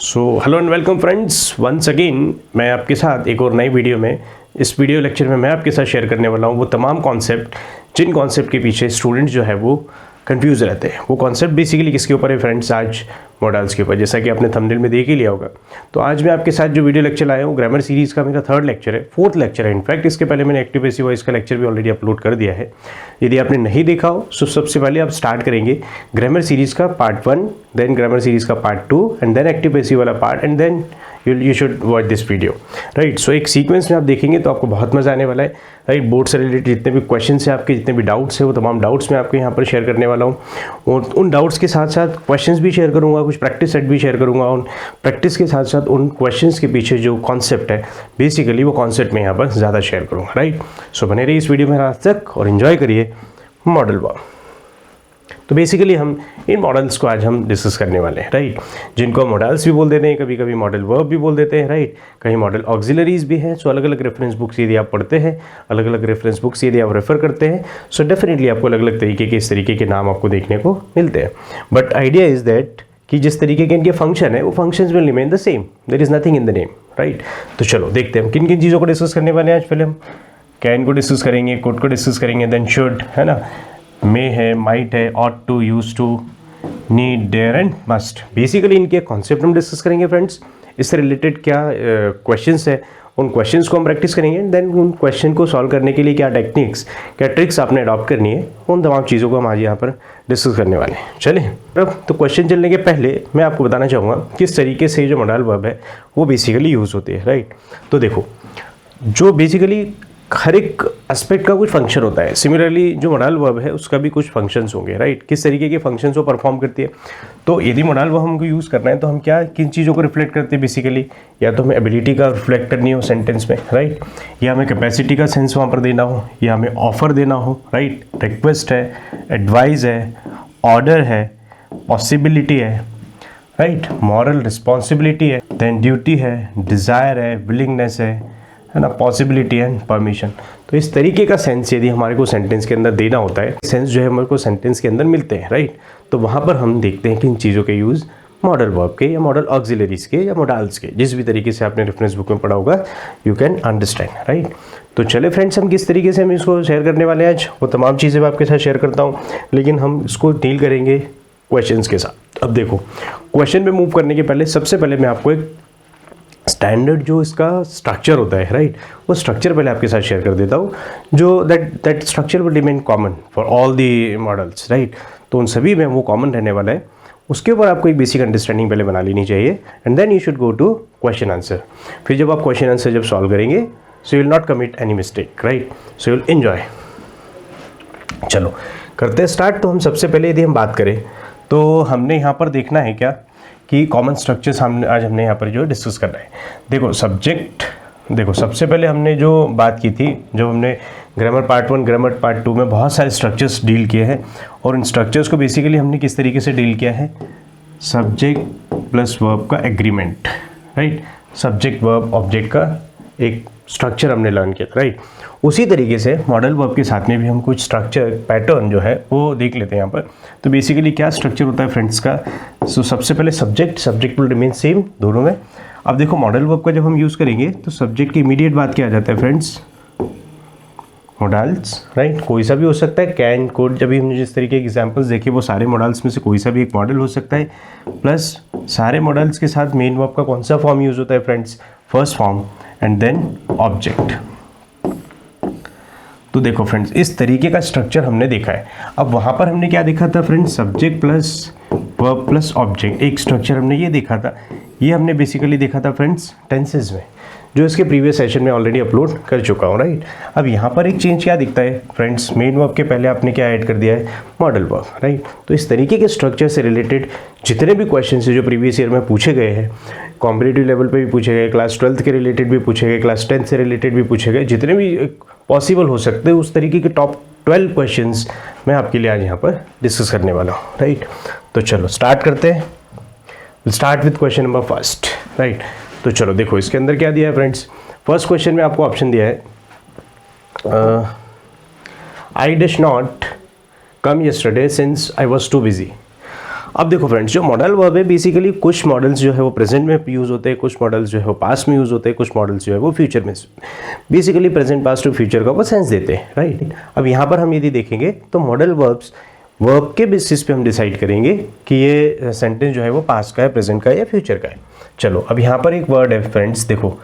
Hello and welcome friends, once again मैं आपके साथ एक और नई वीडियो में इस वीडियो लेक्चर में मैं आपके साथ शेयर करने वाला हूँ वो तमाम कॉन्सेप्ट जिन कॉन्सेप्ट के पीछे स्टूडेंट जो है वो कंफ्यूज रहते हैं। वो कॉन्सेप्ट बेसिकली किसके ऊपर है फ्रेंड्स? आज मॉडल्स के ऊपर, जैसा कि आपने थंबनेल में देख ही लिया होगा। तो आज मैं आपके साथ जो वीडियो लेक्चर लाया हूँ ग्रामर सीरीज़ का मेरा थर्ड लेक्चर है, फोर्थ लेक्चर है इनफैक्ट। इसके पहले मैंने एक्टिव पैसिव वॉइस का लेक्चर भी ऑलरेडी अपलोड कर दिया है। यदि आपने नहीं देखा हो तो सबसे पहले आप स्टार्ट करेंगे ग्रामर सीरीज़ का पार्ट 1, देन ग्रामर सीरीज़ का part 2 and then active passive वाला part and then you should watch this video, right. So एक सीक्वेंस में आप देखेंगे तो आपको बहुत मज़ा आने वाला है, राइट। बोर्ड से रिलेटेड जितने भी क्वेश्चन हैं आपके, जितने भी डाउट्स हैं वो तमाम डाउट्स मैं आपको यहाँ पर शेयर करने वाला हूँ। और उन डाउट्स के साथ साथ क्वेश्चंस भी शेयर करूँगा, कुछ प्रैक्टिस सेट भी शेयर करूँगा। उन प्रैक्टिस के साथ साथ उन क्वेश्चंस के पीछे जो कॉन्सेप्ट है बेसिकली वो कॉन्सेप्ट मैं यहाँ पर ज़्यादा शेयर करूँगा, राइट। सो बने रहिए इस वीडियो में आज तक और इन्जॉय करिए मॉडल वर्ब। तो बेसिकली हम इन मॉडल्स को आज हम डिस्कस करने वाले हैं, राइट। जिनको मॉडल्स भी बोल देते हैं, कभी कभी मॉडल वर्ब भी बोल देते हैं, राइट। कहीं मॉडल ऑक्सिलरीज भी हैं। सो अलग अलग रेफरेंस बुक्स यदि आप पढ़ते हैं, अलग अलग रेफरेंस बुक्स यदि आप रेफर करते हैं, सो डेफिनेटली आपको अलग अलग तरीके के इस तरीके के नाम आपको देखने को मिलते हैं। बट आइडिया इज दैट कि जिस तरीके के इनके फंक्शन है वो functions will remain the same, there is nothing in the name, right. तो चलो देखते हैं हम किन किन चीज़ों को डिस्कस करने वाले हैं आज। पहले हम कैन को डिस्कस करेंगे, कुड को डिस्कस करेंगे, देन शुड, है ना, मे है, माइट है, ought to, used to, need, dare and must. Basically इनके कॉन्सेप्ट हम डिस्कस करेंगे फ्रेंड्स। इससे रिलेटेड क्या क्वेश्चंस है उन क्वेश्चंस को हम प्रैक्टिस करेंगे, देन उन क्वेश्चन को सॉल्व करने के लिए क्या टेक्निक्स, क्या ट्रिक्स आपने अडॉप्ट करनी है, उन तमाम चीज़ों को हम आज यहाँ पर डिस्कस करने वाले हैं। चलिए अब तो क्वेश्चन चलने के पहले मैं आपको बताना चाहूँगा किस तरीके से जो मॉडल वर्ब है वो बेसिकली यूज़ होती है, राइट। तो देखो, जो बेसिकली हर एक एस्पेक्ट का कुछ फंक्शन होता है, सिमिलरली जो मॉडल वर्ब है उसका भी कुछ फंक्शंस होंगे, राइट। किस तरीके के फंक्शंस वो परफॉर्म करती है। तो यदि मॉडल वर्ब हमको यूज़ करना है तो हम क्या किन चीज़ों को रिफ्लेक्ट करते हैं बेसिकली? या तो हमें एबिलिटी का रिफ्लेक्ट करनी हो सेंटेंस में, राइट, या हमें कैपेसिटी का सेंस वहाँ पर देना हो, या हमें ऑफर देना हो, राइट, रिक्वेस्ट है, एडवाइस है, ऑर्डर है, पॉसिबिलिटी है, राइट, मॉरल रिस्पॉन्सिबिलिटी है, देन ड्यूटी है, डिज़ायर है, विलिंगनेस है ना, पॉसिबिलिटी एंड परमिशन। तो इस तरीके का सेंस यदि हमारे को सेंटेंस के अंदर देना होता है, सेंस जो है हमारे को सेंटेंस के अंदर मिलते हैं, राइट। तो वहाँ पर हम देखते हैं कि इन चीज़ों के यूज़ मॉडल वर्ब के या मॉडल ऑक्सिलरीज के या मॉडल्स के, जिस भी तरीके से आपने रेफरेंस बुक में पढ़ा होगा, यू कैन अंडरस्टैंड, राइट। तो चले फ्रेंड्स, हम किस तरीके से हम इसको शेयर करने वाले हैं आज, वो तमाम चीज़ें मैं आपके साथ शेयर करता हूँ, लेकिन हम इसको डील करेंगे क्वेश्चंस के साथ। अब देखो, क्वेश्चन पे मूव करने के पहले सबसे पहले मैं आपको एक स्टैंडर्ड जो इसका स्ट्रक्चर होता है, राइट, वो स्ट्रक्चर पहले आपके साथ शेयर कर देता हूँ, जो that structure will remain common for all the models, right. तो उन सभी में वो कॉमन रहने वाला है। उसके ऊपर आपको एक बेसिक अंडरस्टैंडिंग पहले बना लेनी चाहिए and then you should go to question answer. फिर जब आप क्वेश्चन आंसर जब सॉल्व करेंगे so you will not commit any mistake, right, so you will enjoy. चलो करते हैं स्टार्ट। तो हम सबसे पहले यदि हम बात करें तो हमने यहाँ पर देखना है क्या कि कॉमन स्ट्रक्चर्स हमने यहाँ पर जो डिस्कस कर रहे हैं। देखो सब्जेक्ट, देखो सबसे पहले हमने जो बात की थी, जो हमने ग्रामर पार्ट 1 ग्रामर पार्ट 2 में बहुत सारे स्ट्रक्चर्स डील किए हैं और इन स्ट्रक्चर्स को बेसिकली हमने किस तरीके से डील किया है? सब्जेक्ट प्लस वर्ब का agreement, right, subject verb object का एक स्ट्रक्चर हमने लर्न किया था, राइट। उसी तरीके से मॉडल वर्ब के साथ में भी हम कुछ स्ट्रक्चर पैटर्न जो है वो देख लेते हैं यहाँ पर। तो बेसिकली क्या स्ट्रक्चर होता है फ्रेंड्स का? सो सबसे पहले सब्जेक्ट विल रिमेन सेम दोनों में। अब देखो मॉडल वर्ब का जब हम यूज़ करेंगे तो सब्जेक्ट की इमीडिएट बात क्या आ जाता है फ्रेंड्स? मॉडल्स, राइट, कोई सा भी हो सकता है, कैन, कुड। जब भी हमने जिस तरीके के एग्जांपल्स देखे वो सारे मॉडल्स में से कोई सा भी एक मॉडल हो सकता है। प्लस सारे मॉडल्स के साथ मेन वर्ब का कौन सा फॉर्म यूज़ होता है friends? First form and then object. तो देखो फ्रेंड्स, इस तरीके का स्ट्रक्चर हमने देखा है। अब वहाँ पर हमने क्या देखा था friends? Subject plus verb plus object, एक स्ट्रक्चर हमने ये देखा था। ये हमने बेसिकली देखा था फ्रेंड्स टेंसेज में, जो इसके प्रीवियस सेशन में ऑलरेडी अपलोड कर चुका हूँ, राइट। अब यहाँ पर एक चेंज क्या दिखता है फ्रेंड्स? मेन वर्ब के पहले आपने क्या ऐड कर दिया है? Modal verb, right. तो इस तरीके के स्ट्रक्चर से रिलेटेड जितने भी क्वेश्चन है जो प्रीवियस ईयर में पूछे गए हैं, कॉम्पिटिटिव लेवल पे भी पूछे गए, क्लास 12th के रिलेटेड भी पूछे गए, क्लास 10th से रिलेटेड भी पूछे गए, जितने भी पॉसिबल हो सकते हैं उस तरीके के टॉप 12 क्वेश्चंस मैं आपके लिए आज यहाँ पर डिस्कस करने वाला हूँ, राइट। तो चलो स्टार्ट करते हैं। Start with question number first, right. तो चलो देखो इसके अंदर क्या दिया है फ्रेंड्स? फर्स्ट क्वेश्चन में आपको ऑप्शन दिया है I did not come yesterday since I was too busy. अब देखो फ्रेंड्स, जो मॉडल वर्ब है बेसिकली कुछ मॉडल्स जो है वो प्रेजेंट में यूज़ होते हैं, कुछ मॉडल्स जो है वो पास्ट में यूज़ होते हैं, कुछ मॉडल्स जो है वो फ्यूचर में, बेसिकली प्रेजेंट पास्ट और फ्यूचर का वो सेंस देते हैं, राइट। अब यहाँ पर हम यदि देखेंगे तो मॉडल वर्ब्स वर्ब के बेसिस पे हम डिसाइड करेंगे कि ये सेंटेंस जो है वो पास्ट का है, प्रेजेंट का है या फ्यूचर का है। चलो अब यहाँ पर एक वर्ड है फ्रेंड्स, देखो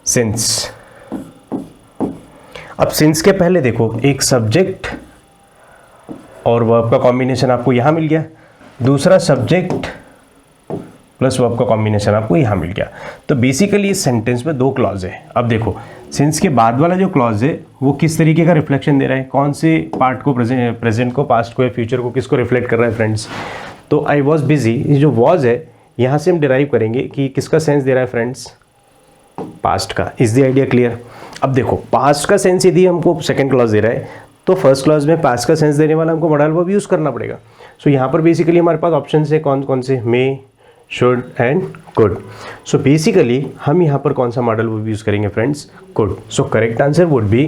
सिंस। अब सिंस के पहले देखो एक सब्जेक्ट और वर्ब का कॉम्बिनेशन आपको यहाँ मिल गया, दूसरा सब्जेक्ट प्लस वर्ब का कॉम्बिनेशन आपको यहाँ मिल गया। तो बेसिकली इस सेंटेंस में दो क्लॉज है। अब देखो सिंस के बाद वाला जो क्लॉज है वो किस तरीके का रिफ्लेक्शन दे रहा है, कौन से पार्ट को, प्रेजेंट को, पास्ट को या फ्यूचर को, किसको रिफ्लेक्ट कर रहा है फ्रेंड्स। तो आई वॉज बिजी, ये जो वॉज है यहाँ से हम डिराइव करेंगे कि किसका सेंस दे रहा है फ्रेंड्स, पास्ट का। Is the idea clear. अब देखो पास्ट का सेंस यदि हमको सेकंड क्लॉज दे रहा है तो फर्स्ट क्लॉज में पास्ट का सेंस देने वाला हमको मॉडल वर्ब यूज़ करना पड़ेगा। सो यहाँ पर बेसिकली हमारे पास ऑप्शन है कौन कौन से, may, should and could. So basically हम यहाँ पर कौन सा मॉडल वर्ब यूज़ करेंगे friends, could. So correct answer would be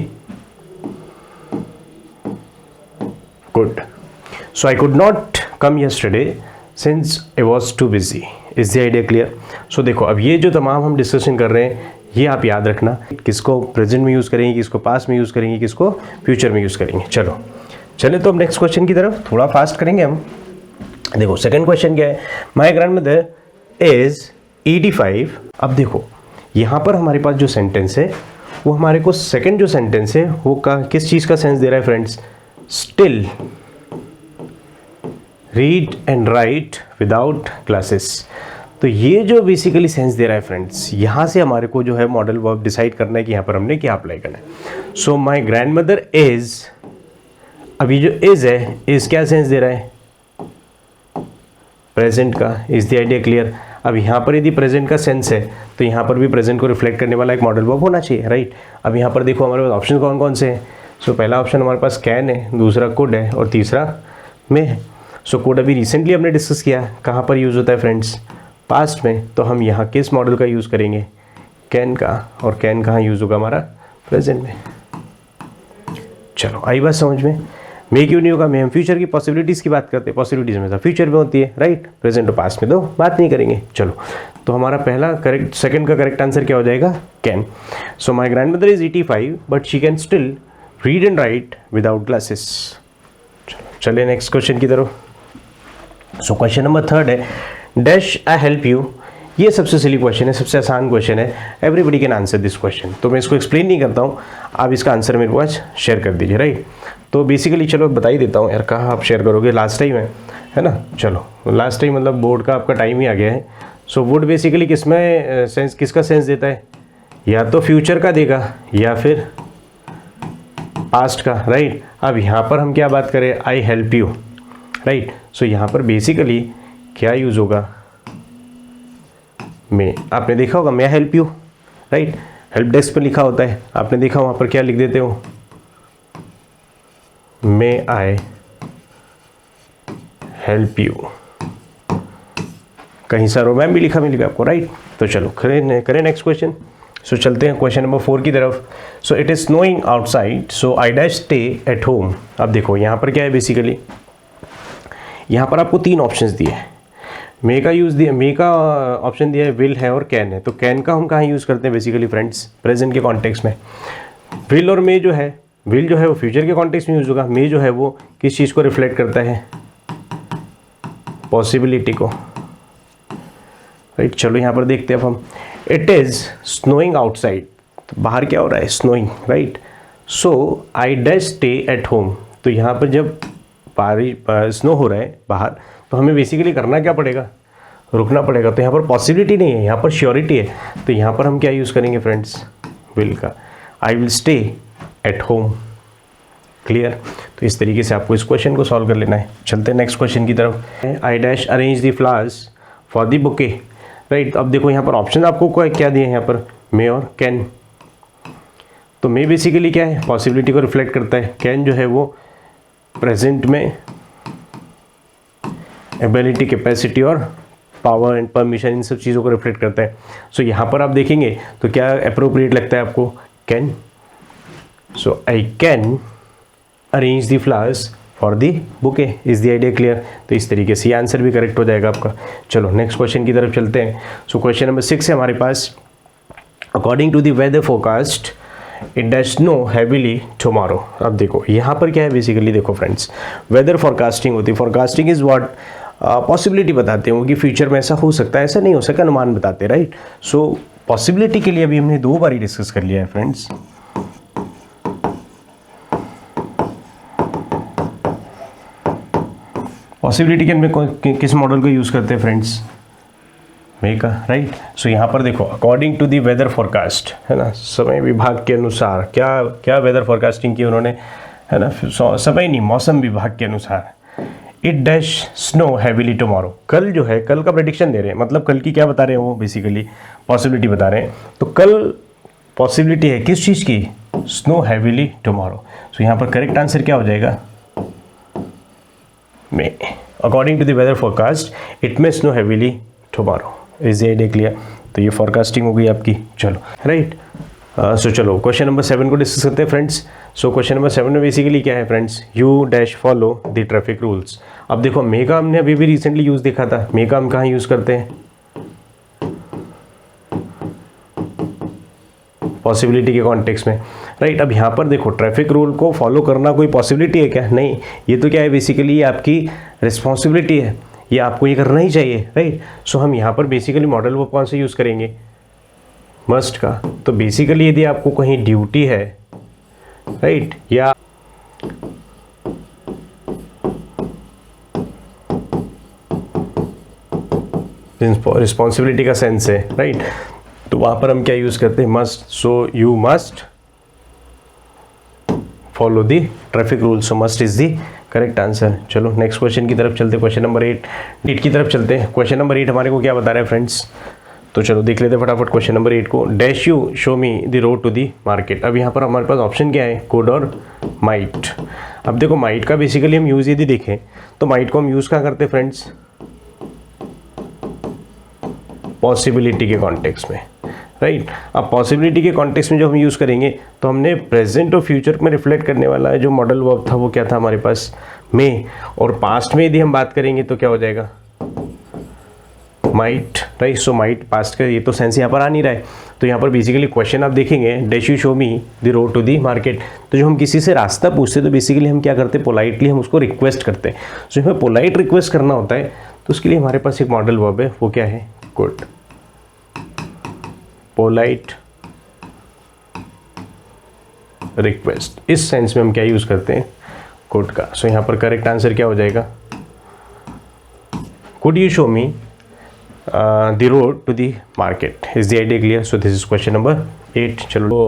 could. So I could not come yesterday since I was too busy. Is the idea clear? सो देखो अब ये जो तमाम हम डिस्कशन कर रहे हैं ये आप याद रखना, किसको प्रेजेंट में यूज़ करेंगे, किसको पास्ट में यूज़ करेंगे, किसको फ्यूचर में यूज़ करेंगे। चले तो अब नेक्स्ट क्वेश्चन की तरफ थोड़ा फास्ट करेंगे हम। देखो सेकंड क्वेश्चन क्या है, माई ग्रैंडमदर इज 85। अब देखो यहाँ पर हमारे पास जो सेंटेंस है वो हमारे को सेकंड जो सेंटेंस है वो किस चीज़ का सेंस दे रहा है friends, still read and right without glasses. तो ये जो बेसिकली सेंस दे रहा है फ्रेंड्स, यहाँ से हमारे को जो है मॉडल वर्ब डिसाइड करना है कि यहाँ पर हमने क्या अप्लाई करना है। सो माई ग्रैंडमदर इज, अभी जो इज है, इज क्या सेंस दे रहा है, प्रेजेंट का। Is the idea clear. अब यहाँ पर यदि प्रेजेंट का सेंस है तो यहाँ पर भी प्रेजेंट को रिफ्लेक्ट करने वाला एक मॉडल वर्ब होना चाहिए, राइट। अब यहाँ पर देखो हमारे पास ऑप्शन कौन कौन से हैं। सो पहला ऑप्शन हमारे पास कैन है, दूसरा कुड है और तीसरा मे है। सो कुड अभी रिसेंटली हमने डिस्कस किया, कहाँ पर यूज़ होता है फ्रेंड्स, पास्ट में। तो हम यहाँ किस मॉडल का यूज़ करेंगे, कैन का, और कैन कहाँ यूज़ होगा हमारा, प्रेजेंट में। चलो आई बात समझ में। मे क्यों नहीं होगा, मे हम फ्यूचर की पॉसिबिलिटीज़ की बात करते हैं, पॉसिबिलिटीज़ में फ्यूचर में होती है, राइट। प्रेजेंट और पास्ट में तो बात नहीं करेंगे। चलो तो हमारा पहला करेक्ट, सेकंड का करेक्ट आंसर क्या हो जाएगा, can. So my grandmother is 85 but she can still read and right without glasses. चलिए नेक्स्ट क्वेश्चन की तरफ। सो क्वेश्चन नंबर थर्ड है, डैश आई हेल्प यू। ये सबसे सिली क्वेश्चन है, सबसे आसान क्वेश्चन है, everybody can answer this question. तो मैं इसको एक्सप्लेन नहीं करता हूँ, आप इसका आंसर मेरे को आज शेयर कर दीजिए, राइट। तो बेसिकली चलो बता ही देता हूँ यार, कहाँ आप शेयर करोगे, लास्ट टाइम है ना। चलो लास्ट टाइम मतलब बोर्ड का आपका टाइम ही आ गया है। सो वुड बेसिकली किसमें सेंस, किसका सेंस देता है, या तो फ्यूचर का देगा या फिर पास्ट का, राइट। अब यहाँ पर हम क्या बात करें, आई हेल्प यू, राइट। सो यहाँ पर बेसिकली क्या यूज़ होगा, मे। आपने देखा होगा may help you, right. Help desk पे लिखा होता है, आपने देखा वहाँ पर क्या लिख देते हो, मे आई हेल्प यू। कहीं सर मैम भी लिखा मिलेगा आपको, राइट। तो चलो करें नेक्स्ट क्वेश्चन। सो चलते हैं क्वेश्चन नंबर 4 की तरफ। So it is snowing outside so I dash stay at home. अब देखो यहाँ पर क्या है, बेसिकली यहाँ पर आपको 3 ऑप्शंस दिए हैं। मे का यूज़ दिया, मे का ऑप्शन दिया है, विल है और कैन है। तो कैन का हम कहाँ यूज़ करते हैं बेसिकली फ्रेंड्स, प्रेजेंट के कॉन्टेक्स्ट में। विल और मे जो है, विल जो है वो फ्यूचर के कॉन्टेक्स्ट में यूज़ होगा, मे जो है वो किस चीज़ को रिफ्लेक्ट करता है, पॉसिबिलिटी को, राइट। चलो यहाँ पर देखते हैं अब हम। इट इज़ स्नोइंग आउटसाइड, तो बाहर क्या हो रहा है, snowing, right. So I dash stay at home. तो यहाँ पर जब स्नो हो रहा है बाहर, तो हमें बेसिकली करना क्या पड़ेगा, रुकना पड़ेगा। तो यहाँ पर पॉसिबिलिटी नहीं है, यहाँ पर श्योरिटी है। तो यहाँ पर हम क्या यूज़ करेंगे फ्रेंड्स, विल का। I will stay at home. Clear. तो इस तरीके से आपको इस क्वेश्चन को सॉल्व कर लेना है। चलते हैं नेक्स्ट क्वेश्चन की तरफ। I dash arrange the flowers for the bouquet, right. अब देखो यहाँ पर ऑप्शन आपको क्या दिए हैं, यहाँ पर मे और कैन। तो मे बेसिकली क्या है, पॉसिबिलिटी को रिफ्लेक्ट करता है। कैन जो है वो प्रेजेंट में एबिलिटी, कैपेसिटी और पावर एंड परमिशन, इन सब चीज़ों को रिफ्लेक्ट करता है। सो यहाँ पर आप देखेंगे तो क्या अप्रोप्रिएट लगता है आपको, can. So I can arrange the flowers for the bouquet. Is the idea clear? तो इस तरीके से ये आंसर भी करेक्ट हो जाएगा आपका। चलो नेक्स्ट क्वेश्चन की तरफ चलते हैं। सो क्वेश्चन नंबर 6 है हमारे पास, according to the weather forecast it dash snow heavily tomorrow. अब देखो यहाँ पर क्या है बेसिकली, देखो फ्रेंड्स, वेदर फोरकास्टिंग होती है। फोरकास्टिंग इज व्हाट, पॉसिबिलिटी बताते हो कि फ्यूचर में ऐसा हो सकता है, ऐसा नहीं हो सकता, अनुमान बताते हैं, राइट। सो पॉसिबिलिटी के लिए अभी हमने 2 बार ही डिस्कस कर लिया है फ्रेंड्स। पॉसिबिलिटी के अंदर किस मॉडल को यूज़ करते हैं फ्रेंड्स? मे का, राइट। सो यहाँ पर देखो, according to the weather forecast, है ना, समय विभाग के अनुसार, क्या क्या वेदर फोरकास्टिंग की उन्होंने, है ना, समय नहीं, मौसम विभाग के अनुसार, it dash snow heavily tomorrow. कल जो है, कल का प्रेडिक्शन दे रहे हैं, मतलब कल की क्या बता रहे हैं वो, बेसिकली पॉसिबिलिटी बता रहे हैं। तो कल पॉसिबिलिटी है किस चीज़ की? Snow heavily tomorrow. सो यहाँ पर करेक्ट आंसर क्या हो जाएगा? May. According to the weather forecast it may snow heavily tomorrow. Is the idea clear? तो ये फोरकास्टिंग हो गई आपकी। चलो राइट। सो चलो क्वेश्चन नंबर 7 को डिस्कस करते हैं फ्रेंड्स। सो क्वेश्चन नंबर 7 में बेसिकली क्या है friends, you dash follow the traffic rules. अब देखो मे का हमने अभी भी रिसेंटली यूज़ देखा था। मे का हम कहाँ यूज़ करते हैं? पॉसिबिलिटी के कॉन्टेक्स्ट में, राइट। अब यहाँ पर देखो, ट्रैफिक रूल को फॉलो करना कोई पॉसिबिलिटी है क्या? नहीं, ये तो क्या है बेसिकली, ये आपकी रिस्पॉन्सिबिलिटी है, ये आपको ये करना ही चाहिए, राइट। सो हम यहाँ पर बेसिकली मॉडल वो कौन से यूज़ करेंगे? मस्ट का। तो बेसिकली यदि आपको कहीं ड्यूटी है, राइट, या रिस्पॉन्सिबिलिटी का सेंस है, राइट, तो वहाँ पर हम क्या यूज़ करते हैं? Must. So you must follow the traffic rule. So must is the correct answer. चलो नेक्स्ट क्वेश्चन की तरफ चलते हैं, क्वेश्चन नंबर 8 की तरफ चलते हैं। क्वेश्चन नंबर 8 हमारे को क्या बता रहा है फ्रेंड्स? तो चलो देख लेते हैं फटाफट क्वेश्चन नंबर 8 को। Dash you show me the road to the market. अब यहाँ पर हमारे पास ऑप्शन क्या है? कुड और माइट। अब देखो माइट का बेसिकली हम यूज़ यदि देखें तो माइट को हम यूज़ कहाँ करते हैं फ्रेंड्स? पॉसिबिलिटी के कॉन्टेक्स्ट में, राइट। अब पॉसिबिलिटी के कॉन्टेक्स्ट में जो हम यूज़ करेंगे तो हमने प्रेजेंट और फ्यूचर में रिफ्लेक्ट करने वाला है जो मॉडल वर्ब था वो क्या था हमारे पास? मे। और पास्ट में यदि हम बात करेंगे तो क्या हो जाएगा? Might, right. So might past का ये तो सेंस यहाँ पर आ नहीं रहा है। तो यहाँ पर बेसिकली क्वेश्चन आप देखेंगे, dash you show me the road to the market. तो जो हम किसी से रास्ता पूछते तो बेसिकली हम क्या करते हैं? पोलाइटली हम उसको रिक्वेस्ट करते हैं। सो हमें पोलाइट रिक्वेस्ट करना होता है तो उसके लिए हमारे पास एक मॉडल वर्ब है, वो क्या है? कुड। पोलाइट रिक्वेस्ट, इस सेंस में हम क्या यूज़ करते हैं? कुड का। सो यहाँ पर करेक्ट आंसर क्या हो जाएगा? Could you show me the road to the market. Is the idea clear? So this is question number 8. चलो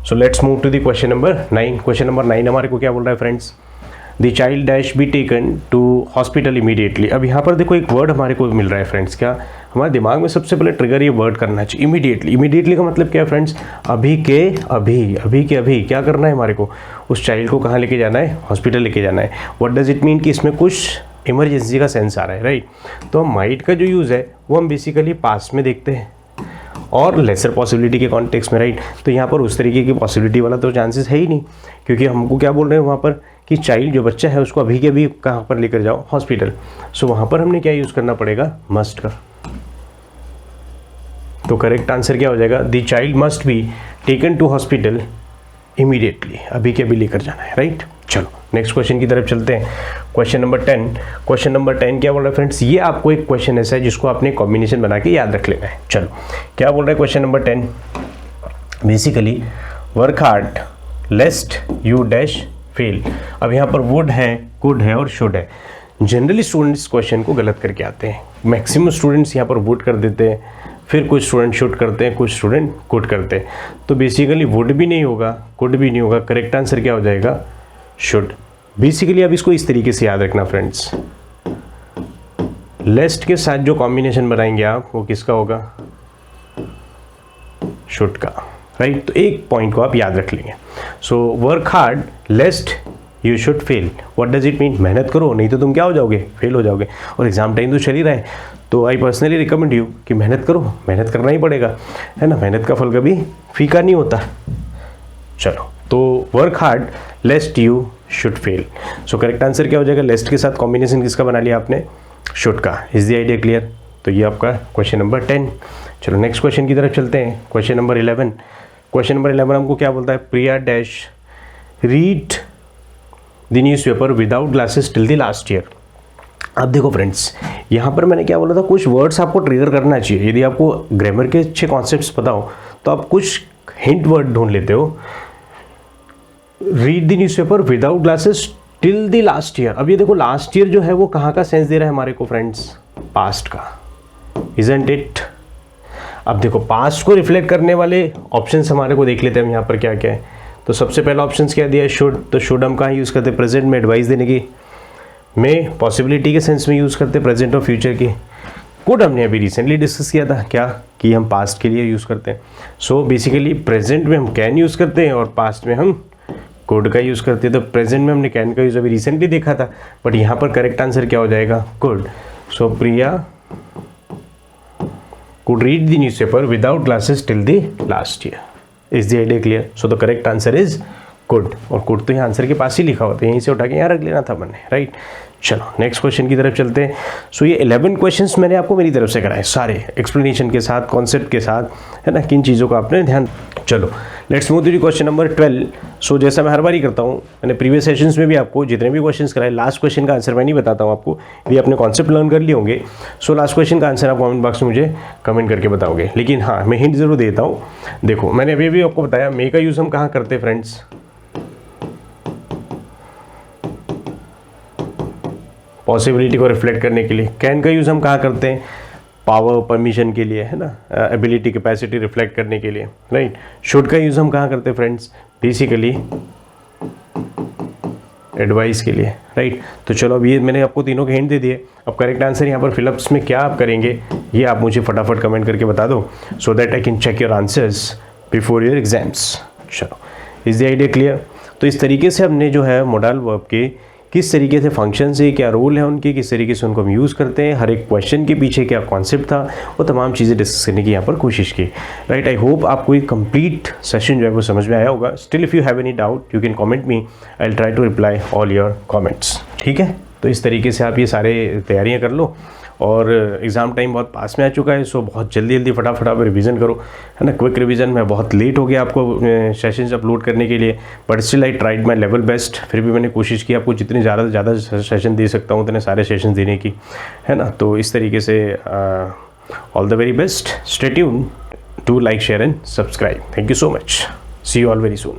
so let's move to the question number 9. Question number 9 हमारे को क्या बोल रहा है friends? The child dash be taken to hospital immediately. अब यहाँ पर देखो एक वर्ड हमारे को मिल रहा है फ्रेंड्स। क्या हमारे दिमाग में सबसे पहले ट्रिगर ये वर्ड करना चाहिए, इमीडिएटली। इमीडिएटली का मतलब क्या है फ्रेंड्स? अभी के अभी, अभी के अभी क्या करना है हमारे को? उस चाइल्ड को कहाँ लेके जाना है? हॉस्पिटल लेके जाना है। व्हाट डज इट मीन कि इसमें कुछ इमरजेंसी का सेंस आ रहा है, राइट। तो हम माइट का जो यूज़ है वो हम बेसिकली पास्ट में देखते हैं और लेसर पॉसिबिलिटी के कॉन्टेक्स्ट में, राइट। तो यहाँ पर उस तरीके की पॉसिबिलिटी वाला तो चांसेस है ही नहीं, क्योंकि हमको क्या बोल रहे हैं वहाँ पर कि चाइल्ड जो बच्चा है उसको अभी के अभी कहाँ पर लेकर जाओ? हॉस्पिटल। सो वहाँ पर हमने क्या यूज़ करना पड़ेगा? मस्ट का। तो करेक्ट आंसर क्या हो जाएगा? The child must be taken to hospital immediately, अभी के अभी लेकर जाना है, राइट। चलो नेक्स्ट क्वेश्चन की तरफ चलते हैं। Question number 10। क्वेश्चन नंबर 10 क्या बोल रहा है फ्रेंड्स? ये आपको एक क्वेश्चन ऐसा है जिसको आपने कॉम्बिनेशन बना के याद रख लेना है। चलो क्या बोल रहा है question number 10? Basically work hard लेस्ट you dash fail. अब यहाँ पर वुड है, कुड है और शुड है। जनरली स्टूडेंट्स क्वेश्चन को गलत करके आते हैं। मैक्सिमम स्टूडेंट्स यहाँ पर वुड कर देते हैं, फिर कुछ स्टूडेंट शुड करते हैं, कुछ स्टूडेंट कुड करते हैं। तो बेसिकली वुड भी नहीं होगा, कुड भी नहीं होगा, करेक्ट आंसर क्या हो जाएगा? शुड। बेसिकली अब इसको इस तरीके से याद रखना फ्रेंड्स, लेस्ट के साथ जो कॉम्बिनेशन बनाएंगे आप वो किसका होगा? शुड का, राइट। तो एक पॉइंट को आप याद रख लेंगे। So work hard लेस्ट you should fail. What does it mean? मेहनत करो नहीं तो तुम क्या हो जाओगे? फेल हो जाओगे। और एग्जाम टाइम तो चल ही रहा है, तो आई पर्सनली रिकमेंड यू कि मेहनत करो, मेहनत करना ही पड़ेगा, है ना। मेहनत का फल कभी फीका नहीं होता। चलो तो work hard लेस्ट you should fail. So correct answer क्या हो जाएगा, लेस्ट के साथ कॉम्बिनेशन किसका बना लिया आपने, शुड का। Is the idea clear? तो ये आपका क्वेश्चन नंबर 10। चलो नेक्स्ट क्वेश्चन की तरफ चलते हैं। Question number 11। क्वेश्चन नंबर 11 हमको क्या बोलता है, Priya dash read the newspaper without glasses till the last year. अब देखो फ्रेंड्स, यहाँ पर मैंने क्या बोला था, कुछ वर्ड्स आपको ट्रिगर करना चाहिए। यदि आपको ग्रामर के अच्छे कॉन्सेप्ट्स पता हो तो आप कुछ हिंट वर्ड ढूंढ लेते हो। Read the newspaper without glasses till the last year. अब ये देखो लास्ट ईयर जो है वो कहाँ का सेंस दे रहा है हमारे को फ्रेंड्स, पास्ट का, इजंट इट। अब देखो पास्ट को रिफ्लेक्ट करने वाले ऑप्शंस हमारे को देख लेते हैं हम यहाँ पर क्या क्या है। तो सबसे पहला ऑप्शन क्या दिया है, शुड। तो शुड हम कहाँ यूज़ करते हैं, प्रेजेंट में एडवाइस देने की, में पॉसिबिलिटी के सेंस में यूज़ करते हैं, प्रेजेंट और फ्यूचर की। कुड हमने अभी रिसेंटली डिस्कस किया था क्या, कि हम पास्ट के लिए यूज़ करते हैं। सो बेसिकली प्रेजेंट में हम कैन यूज़ करते हैं और पास्ट में हम कुड का यूज़ करते हैं। तो प्रेजेंट में हमने कैन का यूज़ अभी रिसेंटली देखा था, बट यहाँ पर करेक्ट आंसर क्या हो जाएगा, could. So Priya could read the newspaper without glasses till the last year. Is the idea clear? So the correct answer is could. और could तो यहाँ आंसर के पास ही लिखा हुआ था, यहीं से उठा के यहाँ रख लेना था मैंने, राइट। चलो नेक्स्ट क्वेश्चन की तरफ चलते हैं। सो ये 11 क्वेश्चंस मैंने आपको मेरी तरफ से कराए, सारे एक्सप्लेनेशन के साथ, कॉन्सेप्ट के साथ, है ना, किन चीज़ों का आपने ध्यान। चलो let's move to question number 12। So जैसा मैं हर बार ही करता हूँ, मैंने प्रीवियस सेशंस में भी आपको जितने भी क्वेश्चंस कराए, लास्ट क्वेश्चन का आंसर मैं नहीं बताता हूँ आपको, यदि आपने कॉन्सेप्ट लर्न कर लिए होंगे। सो लास्ट क्वेश्चन का आंसर आप कमेंट बॉक्स में मुझे कमेंट करके बताओगे। लेकिन हाँ, मैं हिंट जरूर देता हूँ। देखो मैंने अभी भी आपको बताया, मे का यूज़ हम कहाँ करते हैं फ्रेंड्स, पॉसिबिलिटी को रिफ्लेक्ट करने के लिए। कैन का यूज़ हम कहाँ करते हैं, पावर परमिशन के लिए, है ना, एबिलिटी कैपेसिटी रिफ्लेक्ट करने के लिए, राइट। शुड का यूज़ हम कहाँ करते हैं फ्रेंड्स, बेसिकली एडवाइस के लिए, राइट। तो चलो अब ये मैंने आपको तीनों के हिंट दे दिए। अब करेक्ट आंसर यहाँ पर फिलअप्स में क्या आप करेंगे, ये आप मुझे फटाफट कमेंट करके बता दो, so that I can check your answers before your exams. चलो इज द आइडिया क्लियर? तो इस तरीके से हमने जो है मोडल वर्ब के किस तरीके से फंक्शन से क्या रोल है उनकी, किस तरीके से उनको हम यूज़ करते हैं, हर एक क्वेश्चन के पीछे क्या कॉन्सेप्ट था, वो तमाम चीज़ें डिस्कस करने की यहाँ पर कोशिश की, राइट। आई होप आपको ये कंप्लीट सेशन जो है वो समझ में आया होगा। Still if you have any doubt you can comment me, I will try to reply all your comments, ठीक है। तो इस तरीके से आप ये सारे तैयारियाँ कर लो, और एग्ज़ाम टाइम बहुत पास में आ चुका है, सो बहुत जल्दी जल्दी फटाफट आप रिवीजन करो, है ना। क्विक रिवीजन में बहुत लेट हो गया आपको सेशंस अपलोड करने के लिए, but still I tried my level best. फिर भी मैंने कोशिश की आपको जितने ज़्यादा से ज़्यादा सेशन दे सकता हूँ उतने सारे सेशन देने की, है ना। तो इस तरीके से all the very best, stay tuned, do like, share and subscribe. Thank you so much, see you all very soon.